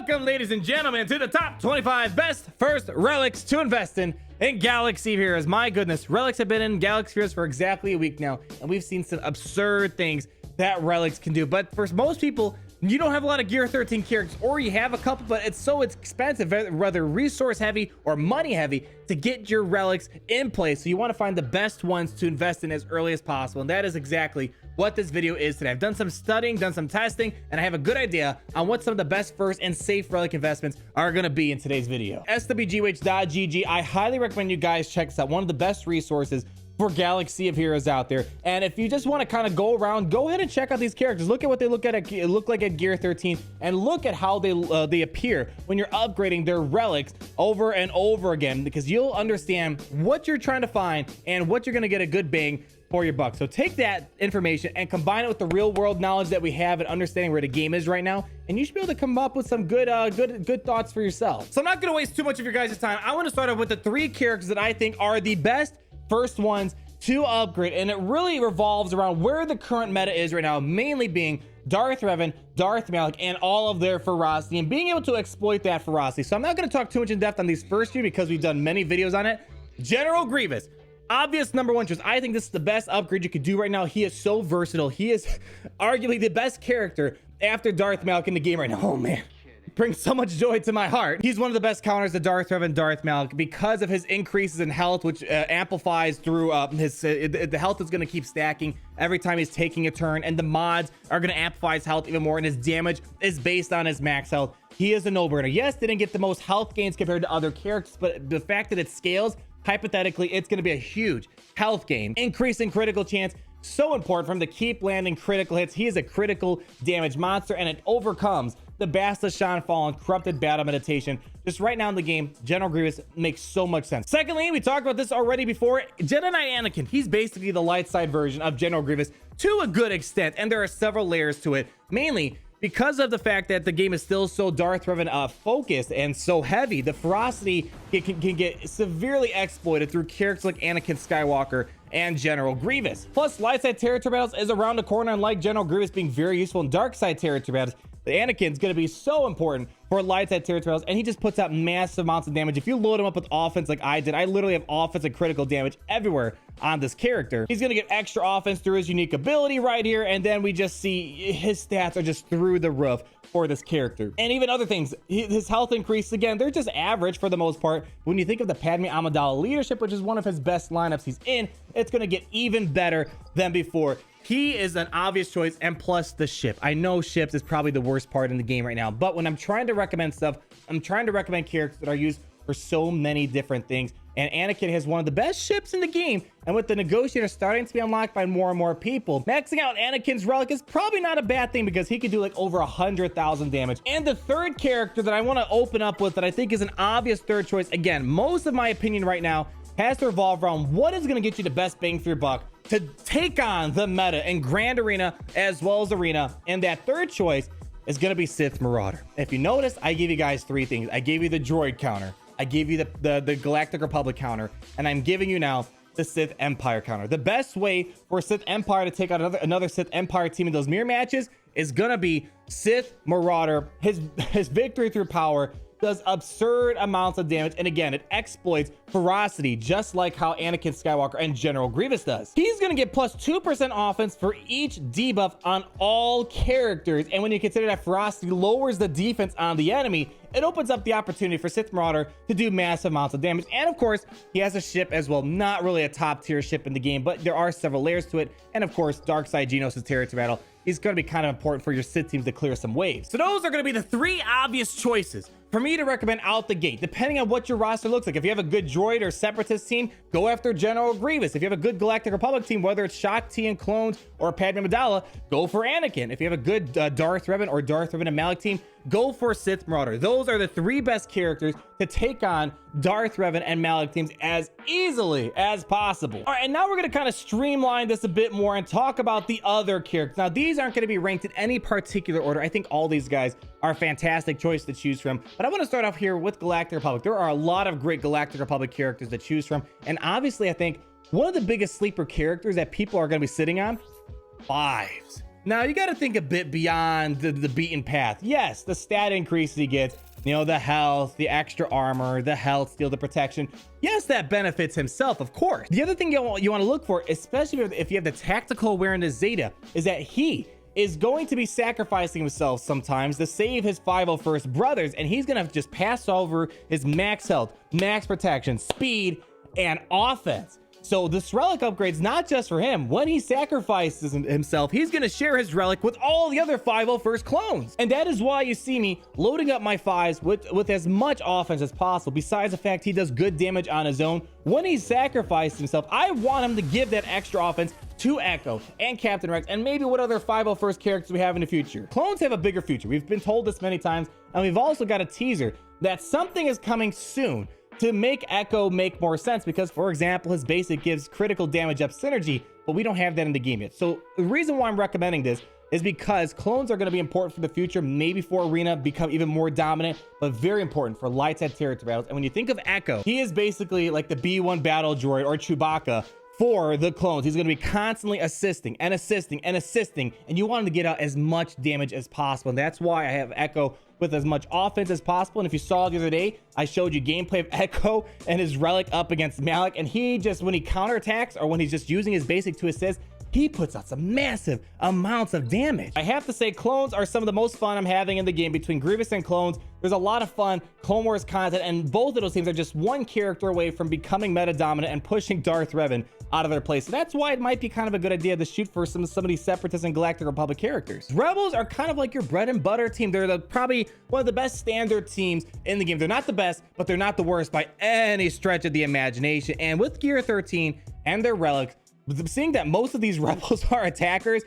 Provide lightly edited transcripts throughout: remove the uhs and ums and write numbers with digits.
Welcome, ladies and gentlemen, to the top 25 best first relics to invest in Galaxy of Heroes. My goodness, relics have been in Galaxy of Heroes for exactly a week now, and we've seen some absurd things that relics can do. But for most people, you don't have a lot of Gear 13 characters, or you have a couple, but it's so expensive, whether resource heavy or money heavy, to get your relics in place. So you want to find the best ones to invest in as early as possible, and that is exactly what this video is today. I've done some studying, done some testing, and I have a good idea on what some of the best first and safe relic investments are going to be in today's video. SWGoH.gg, I highly recommend you guys check this out. One of the best resources for Galaxy of Heroes out there. And if you just want to kind of go around, go ahead and check out these characters. Look at what they look like at Gear 13, and look at how they appear when you're upgrading their relics over and over again, because you'll understand what you're trying to find and what you're going to get a good bang for your buck. So take that information and combine it with the real world knowledge that we have and understanding where the game is right now, and you should be able to come up with some good thoughts for yourself. So I'm not going to waste too much of your guys' time. I want to start off with the 3 characters that I think are the best first ones to upgrade, and it really revolves around where the current meta is right now, mainly being Darth Revan, Darth Malak, and all of their ferocity, and being able to exploit that ferocity. So I'm not going to talk too much in depth on these first few because we've done many videos on it. General Grievous, obvious #1 choice. I think this is the best upgrade you could do right now. He is so versatile. He is arguably the best character after Darth Malak in the game right now. Oh man, brings so much joy to my heart. He's one of the best counters to Darth Revan, Darth Malak, because of his increases in health, which amplifies through the health is going to keep stacking every time he's taking a turn, and the mods are going to amplify his health even more, and his damage is based on his max health. He is a no-brainer. Yes, they didn't get the most health gains compared to other characters, but the fact that it scales, hypothetically, it's going to be a huge health gain. Increase in critical chance, so important for him to keep landing critical hits. He is a critical damage monster, and it overcomes the Basilisk Shan Fallen corrupted battle meditation. Just right now in the game, General Grievous makes so much sense. Secondly, we talked about this already before, Jedi Knight Anakin. He's basically the light side version of General Grievous to a good extent, and there are several layers to it, mainly because of the fact that the game is still so Darth Revan focused and so heavy. The ferocity can get severely exploited through characters like Anakin Skywalker and General Grievous. Plus, light side territory battles is around the corner, and like General Grievous being very useful in dark side territory battles, the Anakin's going to be so important for light side territory battles, and he just puts out massive amounts of damage. If you load him up with offense like I did, I literally have offense and critical damage everywhere on this character. He's going to get extra offense through his unique ability right here, and then we just see his stats are just through the roof for this character. And even other things, his health increase, again, they're just average for the most part. When you think of the Padme Amidala leadership, which is one of his best lineups he's in, it's going to get even better than before. He is an obvious choice, and plus the ship. I know ships is probably the worst part in the game right now, but when I'm trying to recommend stuff, I'm trying to recommend characters that are used for so many different things, and Anakin has one of the best ships in the game, and with the Negotiator starting to be unlocked by more and more people, maxing out Anakin's relic is probably not a bad thing, because he could do like over 100,000 damage. And the third character that I want to open up with that I think is an obvious third choice, again, most of my opinion right now has to revolve around what is going to get you the best bang for your buck to take on the meta in Grand Arena as well as Arena. And that third choice is going to be Sith Marauder. If you notice, I gave you guys 3 things. I gave you the droid counter, I gave you the Galactic Republic counter, and I'm giving you now the Sith Empire counter. The best way for Sith Empire to take out another Sith Empire team in those mirror matches is going to be Sith Marauder. His victory through power does absurd amounts of damage, and again, it exploits ferocity just like how Anakin Skywalker and General Grievous does. He's gonna get plus 2% offense for each debuff on all characters, and when you consider that ferocity lowers the defense on the enemy, it opens up the opportunity for Sith Marauder to do massive amounts of damage. And of course, he has a ship as well, not really a top tier ship in the game, but there are several layers to it. And of course, Dark Side Geonosis territory battle is going to be kind of important for your Sith teams to clear some waves. So those are going to be the 3 obvious choices for me to recommend out the gate, depending on what your roster looks like. If you have a good droid or separatist team, go after General Grievous. If you have a good Galactic Republic team, whether it's Shak Ti and clones or Padme Amidala, go for Anakin. If you have a good Darth Revan or Darth Revan and Malak team, go for Sith Marauder. Those are the 3 best characters to take on Darth Revan and Malak teams as easily as possible. All right, and now we're going to kind of streamline this a bit more and talk about the other characters. Now, these aren't going to be ranked in any particular order. I think all these guys are a fantastic choice to choose from, but I want to start off here with Galactic Republic. There are a lot of great Galactic Republic characters to choose from, and obviously I think one of the biggest sleeper characters that people are going to be sitting on, 5s. Now you got to think a bit beyond the beaten path. Yes, the stat increases he gets, you know, the health, the extra armor, the health steal, the protection. Yes, that benefits himself, of course. The other thing you want to look for, especially if you have the tactical awareness Zeta, is that he is going to be sacrificing himself sometimes to save his 501st brothers, and he's going to just pass over his max health, max protection, speed, and offense. So this relic upgrade's not just for him. When he sacrifices himself, he's going to share his relic with all the other 501st clones. And that is why you see me loading up my 5s with as much offense as possible. Besides the fact he does good damage on his own, when he sacrifices himself, I want him to give that extra offense to Echo and Captain Rex and maybe what other 501st characters we have in the future. Clones have a bigger future. We've been told this many times, and we've also got a teaser that something is coming soon to make Echo make more sense, because for example, his basic gives critical damage up synergy, but we don't have that in the game yet. So the reason why I'm recommending this is because clones are going to be important for the future, maybe for arena, become even more dominant, but very important for light side territory battles. And when you think of Echo, he is basically like the B1 battle droid or Chewbacca for the clones. He's going to be constantly assisting and assisting and assisting, and you want him to get out as much damage as possible. And that's why I have Echo with as much offense as possible. And if you saw the other day, I showed you gameplay of Echo and his relic up against Malak, and he just, when he counterattacks or when he's just using his basic to assist, he puts out some massive amounts of damage. I have to say, clones are some of the most fun I'm having in the game. Between Grievous and clones, there's a lot of fun Clone Wars content, and both of those teams are just one character away from becoming meta dominant and pushing Darth Revan out of their place. So that's why it might be kind of a good idea to shoot for some of these Separatists and Galactic Republic characters. Rebels are kind of like your bread and butter team. They're probably one of the best standard teams in the game. They're not the best, but they're not the worst by any stretch of the imagination. And with Gear 13 and their relics, seeing that most of these rebels are attackers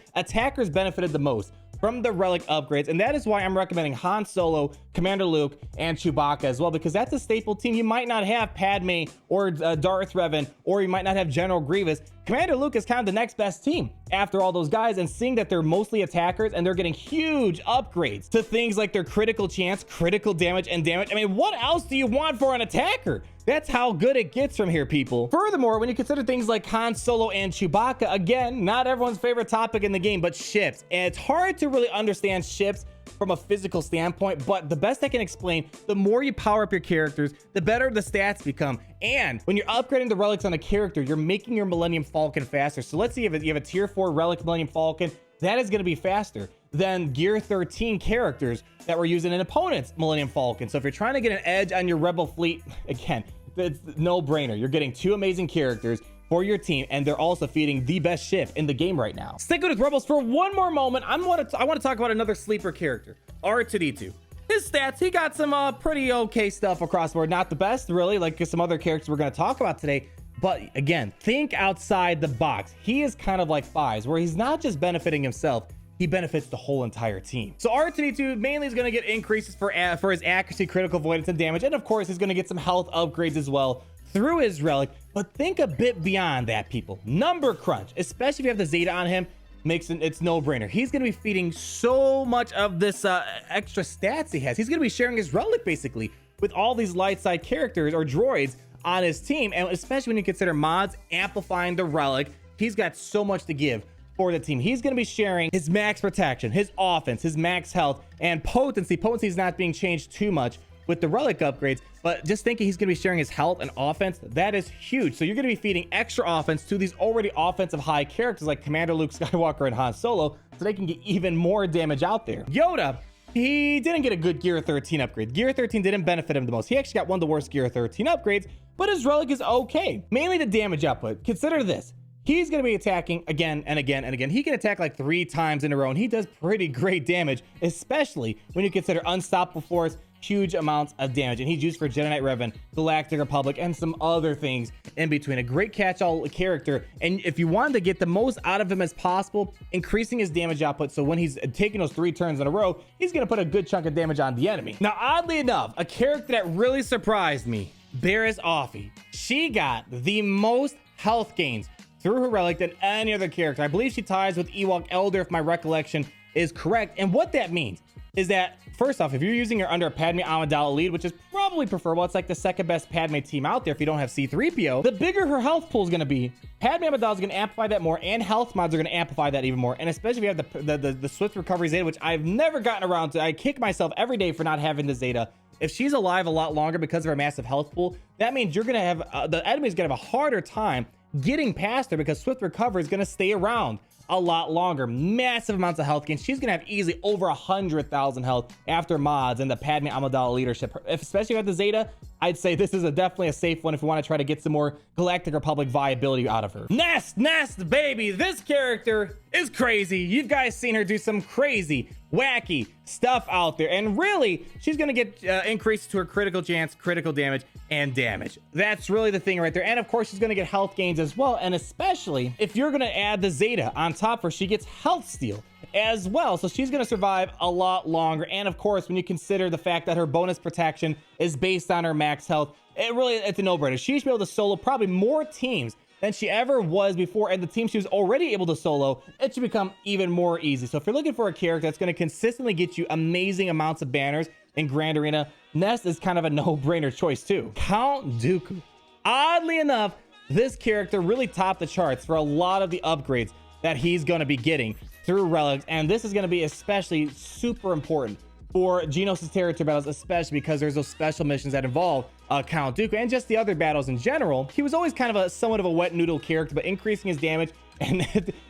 benefited the most from the relic upgrades, and that is why I'm recommending Han Solo, Commander Luke, and Chewbacca as well, because that's a staple team. You might not have Padme or Darth Revan, or you might not have General Grievous. Commander Luke is kind of the next best team after all those guys, and seeing that they're mostly attackers and they're getting huge upgrades to things like their critical chance, critical damage, and damage. I mean, what else do you want for an attacker? That's how good it gets from here, people. Furthermore, when you consider things like Han Solo and Chewbacca, again, not everyone's favorite topic in the game, but ships. And it's hard to really understand ships from a physical standpoint, but the best I can explain, the more you power up your characters, the better the stats become. And when you're upgrading the relics on a character, you're making your Millennium Falcon faster. So let's say you have a tier 4 relic Millennium Falcon, that is going to be faster than Gear 13 characters that were using an opponent's Millennium Falcon. So if you're trying to get an edge on your Rebel fleet, again, it's no brainer. You're getting two amazing characters for your team, and they're also feeding the best ship in the game right now. Stick with Rebels for one more moment. I want to talk about another sleeper character, R2D2. His stats, he got some pretty okay stuff across the board. Not the best, really, like some other characters we're going to talk about today. But again, think outside the box. He is kind of like Fives, where he's not just benefiting himself, he benefits the whole entire team. So R2D2 mainly is going to get increases for his accuracy, critical avoidance, and damage. And of course, he's going to get some health upgrades as well through his relic. But think a bit beyond that, people. Number crunch, especially if you have the Zeta on him, it's no brainer. He's going to be feeding so much of this extra stats he has. He's going to be sharing his relic basically with all these light side characters or droids on his team. And especially when you consider mods amplifying the relic, he's got so much to give for the team. He's going to be sharing his max protection, his offense, his max health, and potency. Potency is not being changed too much with the relic upgrades, but just thinking he's going to be sharing his health and offense, that is huge. So you're going to be feeding extra offense to these already offensive high characters like Commander Luke Skywalker and Han Solo, so they can get even more damage out there. Yoda, he didn't get a good Gear 13 upgrade. Gear 13 didn't benefit him the most. He actually got one of the worst Gear 13 upgrades, but his relic is okay. Mainly the damage output. Consider this. He's going to be attacking again and again and again. He can attack like 3 times in a row, and he does pretty great damage, especially when you consider Unstoppable Force, huge amounts of damage. And he's used for Jedi Knight Revan, Galactic Republic, and some other things in between. A great catch-all character. And if you wanted to get the most out of him as possible, increasing his damage output, so when he's taking those 3 turns in a row, he's going to put a good chunk of damage on the enemy. Now, oddly enough, a character that really surprised me, Barriss Offee. She got the most health gains through her relic than any other character. I believe she ties with Ewok Elder, if my recollection is correct. And what that means is that, first off, if you're using her under a Padme Amidala lead, which is probably preferable, it's like the second best Padme team out there if you don't have C-3PO, the bigger her health pool is going to be. Padme Amidala is going to amplify that more, and health mods are going to amplify that even more. And especially if you have the Swift Recovery Zeta, which I've never gotten around to. I kick myself every day for not having the Zeta. If she's alive a lot longer because of her massive health pool, that means you're going to have, the enemy's going to have a harder time getting past her because Swift Recovery is going to stay around a lot longer. Massive amounts of health gain. She's gonna have easily over 100,000 health after mods and the Padme Amidala leadership. Especially with the Zeta, I'd say this is definitely a safe one if you want to try to get some more Galactic Republic viability out of her. Nest, baby. This character is crazy. You guys seen her do some crazy, wacky stuff out there, and really, she's gonna get increases to her critical chance, critical damage, and damage. That's really the thing right there. And of course, she's gonna get health gains as well, and especially if you're gonna add the Zeta on top of her, she gets health steal as well, so she's going to survive a lot longer. And of course, when you consider the fact that her bonus protection is based on her max health, it's a no-brainer. She should be able to solo probably more teams than she ever was before, and the team she was already able to solo, it should become even more easy. So if you're looking for a character that's going to consistently get you amazing amounts of banners in Grand Arena, Nest is kind of a no-brainer choice too. Count Dooku. Oddly enough, this character really topped the charts for a lot of the upgrades that he's going to be getting through Relics, and this is going to be especially super important for Geonosis territory battles, especially because there's those special missions that involve Count Dooku and just the other battles in general. He was always kind of somewhat of a wet noodle character, but increasing his damage, and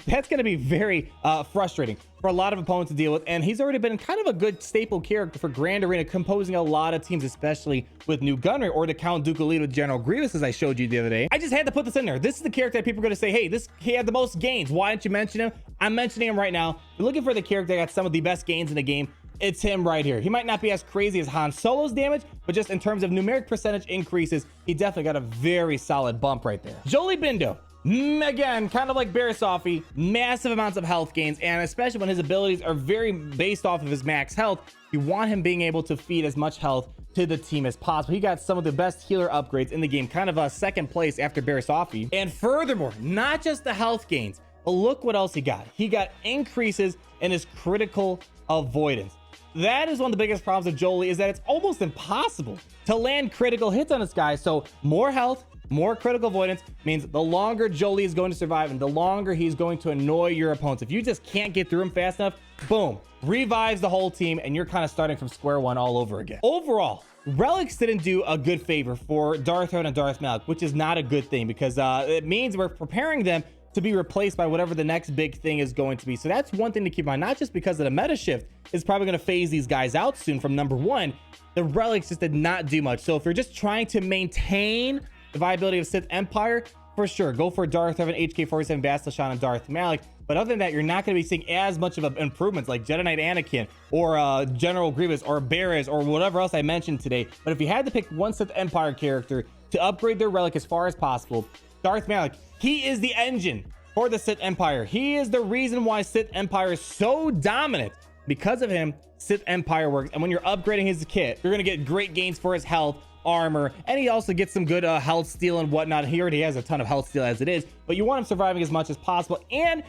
that's going to be very frustrating for a lot of opponents to deal with. And he's already been kind of a good staple character for Grand Arena, composing a lot of teams, especially with new gunnery or the Count Dooku lead with General Grievous, as I showed you the other day. I just had to put this in there. This is the character that people are going to say, hey, he had the most gains. Why didn't you mention him? I'm mentioning him right now. If you're looking for the character that got some of the best gains in the game, it's him right here. He might not be as crazy as Han Solo's damage, but just in terms of numeric percentage increases, he definitely got a very solid bump right there. Joleigh Bindo. Again, kind of like Barriss Offee, massive amounts of health gains, and especially when his abilities are very based off of his max health, you want him being able to feed as much health to the team as possible. He got some of the best healer upgrades in the game, kind of a second place after Barriss Offee. And furthermore, not just the health gains, but look what else he got. He got increases in his critical avoidance. That is one of the biggest problems of Joleigh, is that it's almost impossible to land critical hits on this guy. So more health, more critical avoidance means the longer Joleigh is going to survive and the longer he's going to annoy your opponents. If you just can't get through him fast enough, boom, revives the whole team, and you're kind of starting from square one all over again. Overall, Relics didn't do a good favor for Darth Malak and Darth Malak, which is not a good thing, because it means we're preparing them to be replaced by whatever the next big thing is going to be. So that's one thing to keep in mind, not just because of the meta shift is probably going to phase these guys out soon from number one. The Relics just did not do much. So if you're just trying to maintain the viability of Sith Empire, for sure, go for Darth Revan, HK-47, Bastila Shan, and Darth Malak. But other than that, you're not going to be seeing as much of improvements like Jedi Knight Anakin or General Grievous or Barriss or whatever else I mentioned today. But if you had to pick one Sith Empire character to upgrade their relic as far as possible, Darth Malak. He is the engine for the Sith Empire. He is the reason why Sith Empire is so dominant. Because of him, Sith Empire works. And when you're upgrading his kit, you're going to get great gains for his health, armor, and he also gets some good health steal and whatnot. He already has a ton of health steal as it is, but you want him surviving as much as possible. And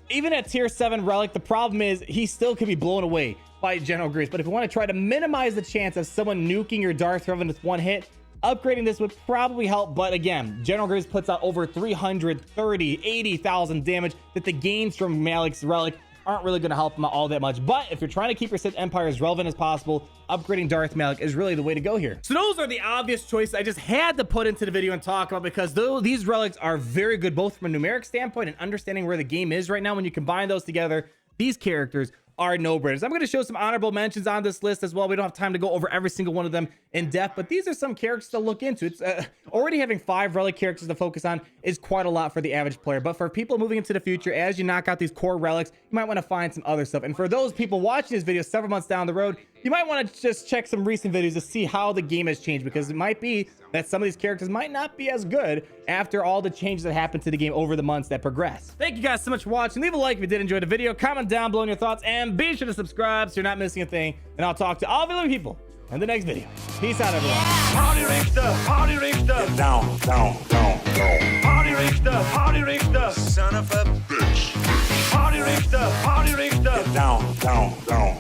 even at tier 7 relic, the problem is he still could be blown away by General Grievous. But if you want to try to minimize the chance of someone nuking your Darth Revan with one hit, upgrading this would probably help. But again, General Grievous puts out over 80,000 damage that the gains from Malak's relic aren't really going to help him out all that much. But if you're trying to keep your Sith Empire as relevant as possible, upgrading Darth Malak is really the way to go here. So those are the obvious choices I just had to put into the video and talk about, because though these relics are very good both from a numeric standpoint and understanding where the game is right now, when you combine those together, these characters are no-brainers. I'm going to show some honorable mentions on this list as well. We don't have time to go over every single one of them in depth, but these are some characters to look into. It's already having 5 relic characters to focus on is quite a lot for the average player. But for people moving into the future, as you knock out these core relics, you might want to find some other stuff. And for those people watching this video several months down the road, you might want to just check some recent videos to see how the game has changed, because it might be that some of these characters might not be as good after all the changes that happened to the game over the months that progress. Thank you guys so much for watching. Leave a like if you did enjoy the video, comment down below your thoughts, and be sure to subscribe so you're not missing a thing. And I'll talk to all the other people in the next video. Peace out, everyone. Party Richter, Party Richter. Down, down, down, down. Party Richter, Party Richter. Son of a bitch. Party Richter, Party Richter. Down, down, down.